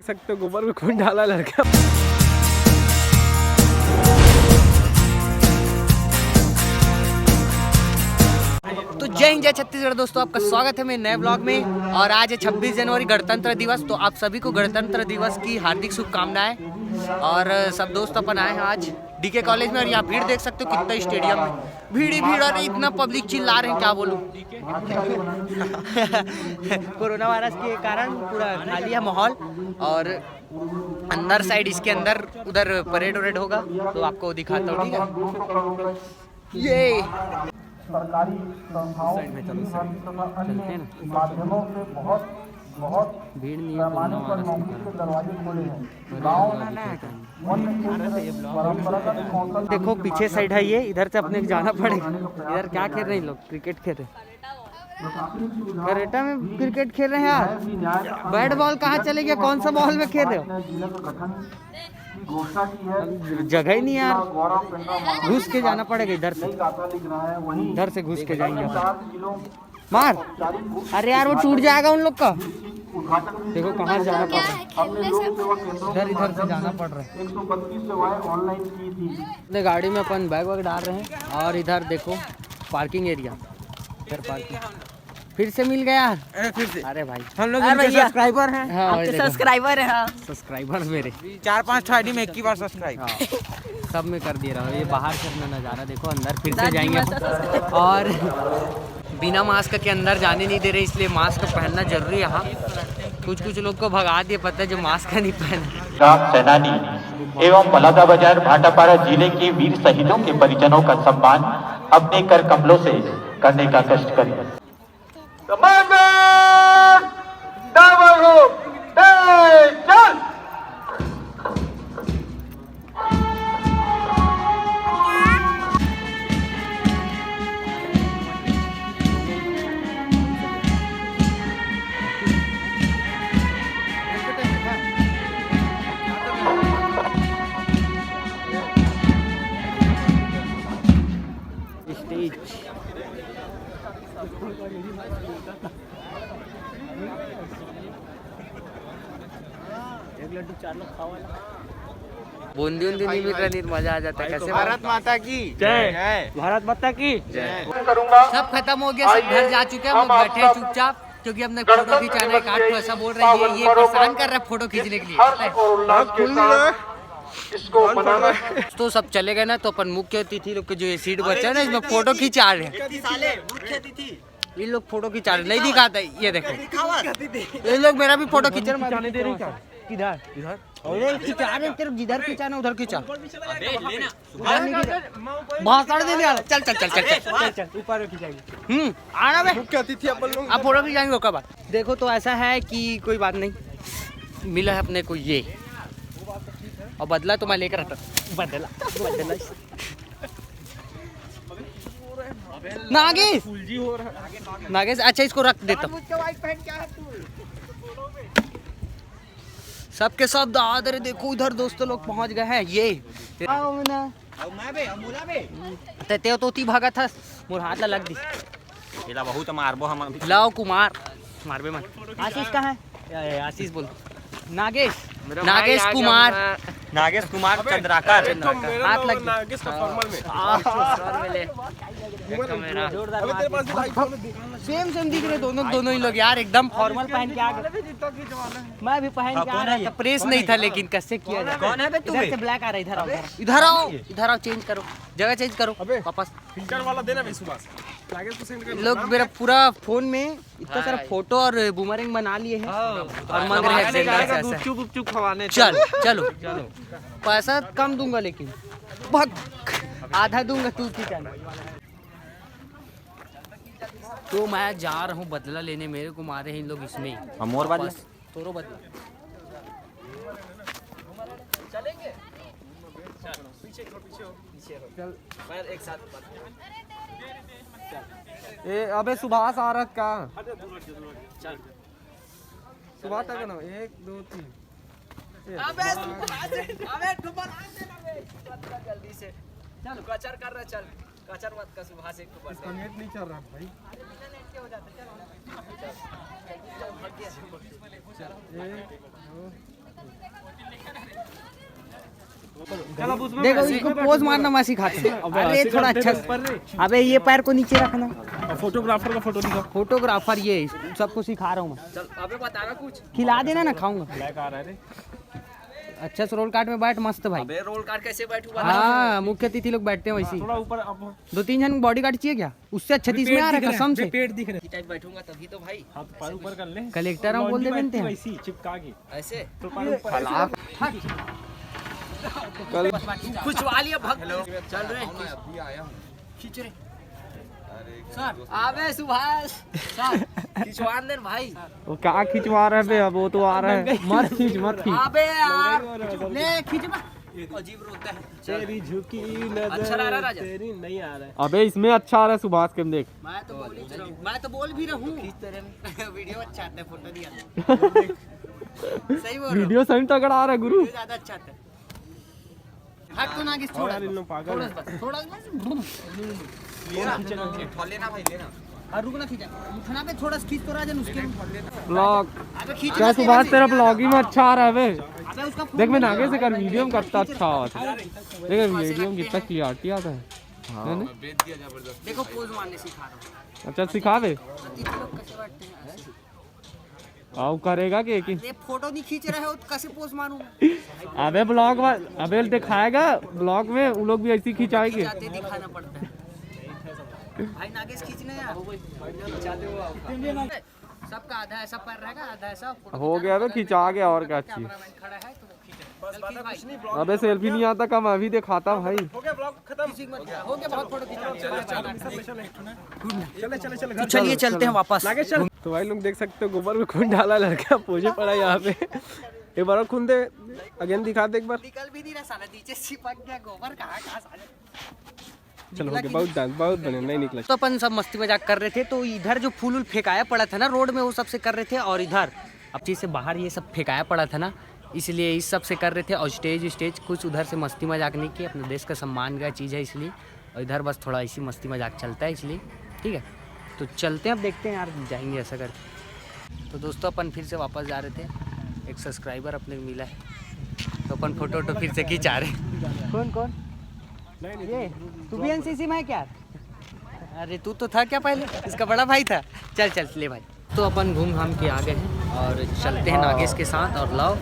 सकते हो गोबर में खून डाला लड़का। तो जय हिंद जय छत्तीसगढ़ दोस्तों, आपका स्वागत है मेरे नए ब्लॉग में। और आज है 26 जनवरी गणतंत्र दिवस। तो आप सभी को गणतंत्र दिवस की हार्दिक शुभकामनाएं। और सब दोस्त अपन आए हैं आज डीके कॉलेज में। और यहाँ भीड़ देख सकते हो कितना स्टेडियम में भीड़ ही भीड़। और इतना पब्लिक चिल्ला रहे हैं, क्या बोलूं। कोरोना वायरस के कारण पूरा खाली है माहौल। और अंदर साइड इसके अंदर उधर परेड वरेड होगा तो आपको दिखाता हूँ, ठीक है। ये सरकारी संस्थाओं तथा अन्य माध्यमों से बहुत भीड़ नहीं है पैमाने पर नौकरी के दरवाजे खुले हैं। गाँव वन्य क्षेत्र परंपरागत कौशल। देखो पीछे साइड है ये, इधर से अपने जाना पड़ेगा। इधर क्या खेल रहे हैं लोग? क्रिकेट खेल रहे हैं। करेटा में क्रिकेट खेल रहे हैं यार। बैट बॉल कहाँ चले गया? कौन सा बॉल में खेल रहे हो? घोषणा की है। जगह ही नहीं यार, घुस के जाना पड़ेगा इधर से। इधर से घुस के जाएंगे मार। अरे यार वो टूट जाएगा उन लोग का। देखो कहाँ जाना पड़ रहा है, इधर से जाना पड़ रहा है। 132 सेवाएं ऑनलाइन की थी। गाड़ी में अपन बैग वैग डाल रहे हैं। और इधर देखो पार्किंग एरिया, इधर पार्किंग फिर से मिल गया यार। फिर से अरे भाई हम लोग इनके सब्सक्राइबर हैं। हाँ, आपके सब्सक्राइबर हैं। हाँ। सब्सक्राइबर मेरे 4-5 आईडी में एक ही बार सब्सक्राइब। हाँ, सब में कर दिया रहा। ये बाहर से अपना नज़ारा देखो, अंदर फिर से जाएंगे। और बिना मास्क के अंदर जाने नहीं दे रहे, इसलिए मास्क पहनना जरूरी है यहाँ। कुछ लोग को भगा दिए, पता है, जो मास्क नहीं पहना। राम सेनानी एवं बलौदाबाजार भाटापारा जिले के वीर शहीदों के परिजनों का सम्मान अपने कर कमलों से करने का कष्ट करें। बूंदी उंदी नहीं मिल रहा, नहीं मजा आ जाता है। कैसे? भारत माता की जय। भारत माता की जय। सब खत्म हो गया, सब घर जा चुके हैं। हम लोग बैठे हैं चुपचाप, क्योंकि हमने फोटो खिंचाना है। काट ऐसा बोल रहे हैं, ये परेशान कर रहा है फोटो खींचने के लिए। तो सब चले गए ना, तो अपन मुख्य अतिथि लोग के जो ये सीट बचा है ना, इसमें फोटो खिंचा रहे हैं। ये लोग फोटो खिंचा रहे, नहीं दिखाता। ये देखो ये लोग मेरा भी फोटो खींच रहे। किधर खिंचा रहे? तेरे जिधर खिंचाना उधर खिंचा। भाषण देने वाला। चल चल चल चल चल चल ऊपर खिंचाएंगे। आना बे, मुख्य अतिथि अपन लोग आप फोटो खिंचाएंगे कब? देखो तो ऐसा है कि कोई बात नहीं, मिला है अपने को ये। और बदला तो मैं लेकर आता। बदला नागेश, नागेश अच्छा इसको रख देता। सबके सब दादर देखो उधर दोस्तों लोग पहुंच गए हैं। ये तो ती भागा था, मोर हाथ ला लग दी। बहुत मारबो हम। लाओ कुमार मारबे मत। आशीष कहाँ है? आशीष बोल। नागेश कुमार चंद्राकर। हाथ लग सेम दिख रहे दोनों ही लोग यार, एकदम फॉर्मल पहन के आ गए। मैं भी पहन के आ रहा था, प्रेस नहीं था, लेकिन कैसे किया जाए। कौन है बे तू? इधर से ब्लैक आ रहा है। इधर आओ चेंज करो, जगह चेंज करो वापस। फिल्टर वाला देना भाई सुभाष। लोग मेरा पूरा फोन में इतना सारा फोटो और बूमरिंग बना लिए हैं। और मांग रहे हैं गुपचुप खवाने। चलो पैसा कम दूंगा, लेकिन आधा दूंगा तू की जाना। तो मैं जा रहा हूँ बदला लेने, मेरे को मारे हैं इन लोग इसमें। मोर बदला तोरो बदला चलेंगे। चल एक साथ। ए अबे सुभाष आ रहा का? चल सुभाष तक ना 1 2 3। अबे जल्दी से चल, कचर कर रहा। चल कचर मत का सुभाष। एक इसका नेट नहीं चल रहा भाई। हो जाता। चल 1 2 चल अब उसमें देखो इसको पोज मारना मैं सिखाता हूँ। अरे थोड़ा अच्छा अबे ये पैर को नीचे रखना। फोटोग्राफर का फोटो निकाल। फोटोग्राफर ये सबको सिखा रहा हूँ मैं। चल अबे बताना कुछ। खिला देना ना खाऊंगा। ब्लैक आ रहा है रे। अच्छा से रोल कार्ड में बैठ मस्त भाई। अबे रोल कार्ड कैसे बैठूंगा? हाँ मुख्य अतिथि लोग बैठते हैं वैसे। थोड़ा ऊपर अब 2-3 जन बॉडी गार्ड चाहिए क्या? उससे अच्छा 30 में आ रहा है कसम से। पेट दिख रहे। टाइप बैठूंगा तभी तो भाई। हाथ पैर ऊपर कर ले। कलेक्टर हम बोल दे बनते हैं। वैसी चिपका के ऐसे तो पैर ऊपर। खुशवा लिया भग चल रहे अभी आया हूं खींच रे सर आवे सुभाष सर खिंचवा दे भाई। वो क्या खिंचवा रहा है बे? अब वो तो आ रहा है। मत खींच मत खींच। अबे यार ले खींच बा। अजीब रोता है। तेरी झुकी नजर अच्छा आ रहा है राजा? तेरी नहीं आ रहा है। अबे इसमें अच्छा आ रहा है सुभाष के देख। मैं तो बोल भी रहा हूं खींच तेरे में वीडियो अच्छा आता है फोटो नहीं आता। सही बोल रहा वीडियो सही तगड़ा आ रहा है गुरु। ज्यादा अच्छा आता है। हट तो नागिस थोड़ा यार इन लोग पागल हैं। थोड़ा लेना भाई लेना और रुकना खींचा उठना पे थोड़ा खींच तो राजन उसके ब्लॉग अबे खींच क्या सुभाष तेरा ब्लॉगिंग में अच्छा आ रहा है बे? अबे उसका देख मैं आगे से कर वीडियो में करता अच्छा आता है। देख वीडियो में कितना क्लियरिटी आता है। हाँ ना? देखो पोज मारने सिखा रहा हूं। अच्छा सिखा दे। अतिथि लोग कैसे बैठते हैं ऐसे। आओ करेगा कि एक ही। ये फोटो नहीं खींच रहे हो तो कैसे पोज मारूंगा? अबे ब्लॉग अबे दिखाएगा ब्लॉग में वो लोग भी ऐसी खिंचाएंगे। जाते दिखाना पड़ता है भाई नागेश खींचने यार सबका आधा ऐसा पैर रहेगा आधा ऐसा हो गया बे खिंचा गया और क्या चाहिए। कैमरामैन खड़ा है तो खींच चल खींच भाई अबे सेल्फी नहीं आता कम अभी दिखाता भाई। हो गया बहुत फोटो खींचा। चलिए चलते हैं वापस। तो भाई लोग देख सकते हो गोबर में खून डाला लड़का पूछे पड़ा यहाँ पे। एक बार और खून दे अगेन दिखा दे एक बार। निकल भी नहीं रहा साला नीचे चिपक गया गोबर कहाँ साले। चलो हो गया बहुत बने नहीं निकला। तो अपन सब मस्ती मजाक कर रहे थे तो इधर जो फूल फेंकाया पड़ा था ना रोड में वो सबसे कर रहे थे और इधर अब चीज से बाहर ये सब फेंकाया पड़ा था ना इसलिए इस सब से कर रहे थे और स्टेज कुछ उधर से मस्ती मजाक नहीं की अपने देश का सम्मान का चीज़ है इसलिए और इधर बस थोड़ा इसी मस्ती मजाक चलता है इसलिए ठीक है। तो चलते हैं अब देखते हैं यार जाएंगे ऐसा करके। तो दोस्तों अपन फिर से वापस जा रहे थे एक सब्सक्राइबर अपने को मिला है तो अपन फोटो फिर से खींचा रहे। कौन ये तू भी एनसीसी में है क्या? अरे तू तो था क्या पहले? इसका बड़ा भाई था। चल ले भाई। तो अपन घूम घाम के आ गए हैं और चलते हैं नागेश के साथ और लाओ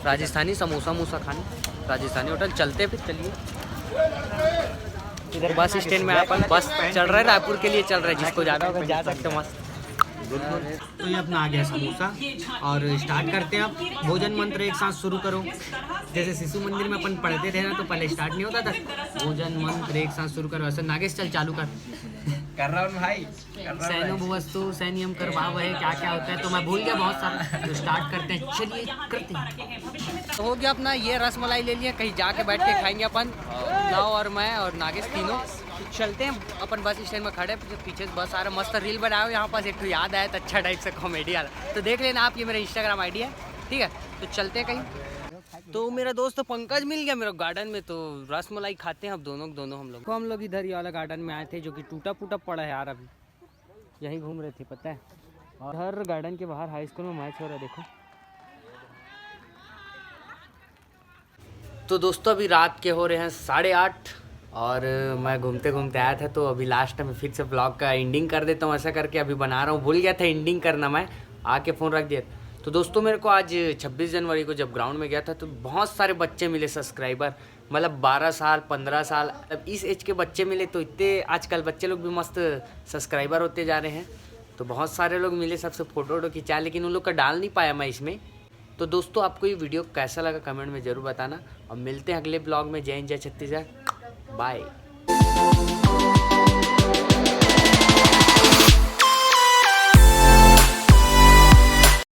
राजस्थानी समोसा खाने राजस्थानी होटल चलते फिर चलिए। इधर बस स्टैंड में अपन बस चल रहा है रायपुर के लिए चल रहा है जिसको जाना होगा जा सकते मस्त। तो ये अपना आ गया समोसा और स्टार्ट करते हैं अब। भोजन मंत्र एक साथ शुरू करो जैसे शिशु मंदिर में अपन पढ़ते थे ना तो पहले स्टार्ट नहीं होता था भोजन मंत्र एक साथ शुरू करो ऐसा। नागेश चल चालू कर रहा हूँ भाई। सैनो वस्तु सैनियम करवा है क्या होता है तो मैं भूल गया बहुत सारा। तो स्टार्ट करते हैं चलिए करते हैं। तो हो गया अपना ये रसमलाई ले लिया कहीं जाके बैठ के खाएंगे अपन लाओ और मैं और नागेश तीनों। चलते हैं अपन बस स्टैंड में खड़े पीछे बस आ रहा मस्त रील बनाओ यहाँ पास एक तो याद आया तो अच्छा टाइप से कॉमेडी आ रहा तो देख लेना आप ये मेरा इंस्टाग्राम आईडी है ठीक है। तो चलते हैं कहीं। तो मेरा दोस्त पंकज मिल गया मेरे गार्डन में तो रसमलाई खाते हैं अब दोनों हम लोग इधर ये वाला गार्डन में आए थे जो कि टूटा फूटा पड़ा है यार अभी यहीं घूम रहे थे पता है। और हर गार्डन के बाहर हाई स्कूल में मैच हो रहा है देखो। तो दोस्तों अभी रात के हो रहे हैं 8:30 और मैं घूमते आया था तो अभी लास्ट में फिर से ब्लॉग का एंडिंग कर देता हूँ ऐसा करके अभी बना रहा हूँ। भूल गया था एंडिंग करना मैं आके फ़ोन रख दिया। तो दोस्तों मेरे को आज 26 जनवरी को जब ग्राउंड में गया था तो बहुत सारे बच्चे मिले सब्सक्राइबर मतलब 12 साल 15 साल अब इस एज के बच्चे मिले तो इतने आजकल बच्चे लोग भी मस्त सब्सक्राइबर होते जा रहे हैं। तो बहुत सारे लोग मिले सबसे फ़ोटो खिंचा लेकिन उन लोग का डाल नहीं पाया मैं इसमें। तो दोस्तों आपको ये वीडियो कैसा लगा कमेंट में ज़रूर बताना और मिलते हैं अगले ब्लॉग में। जय हिंद जय छत्तीसगढ़ बाय।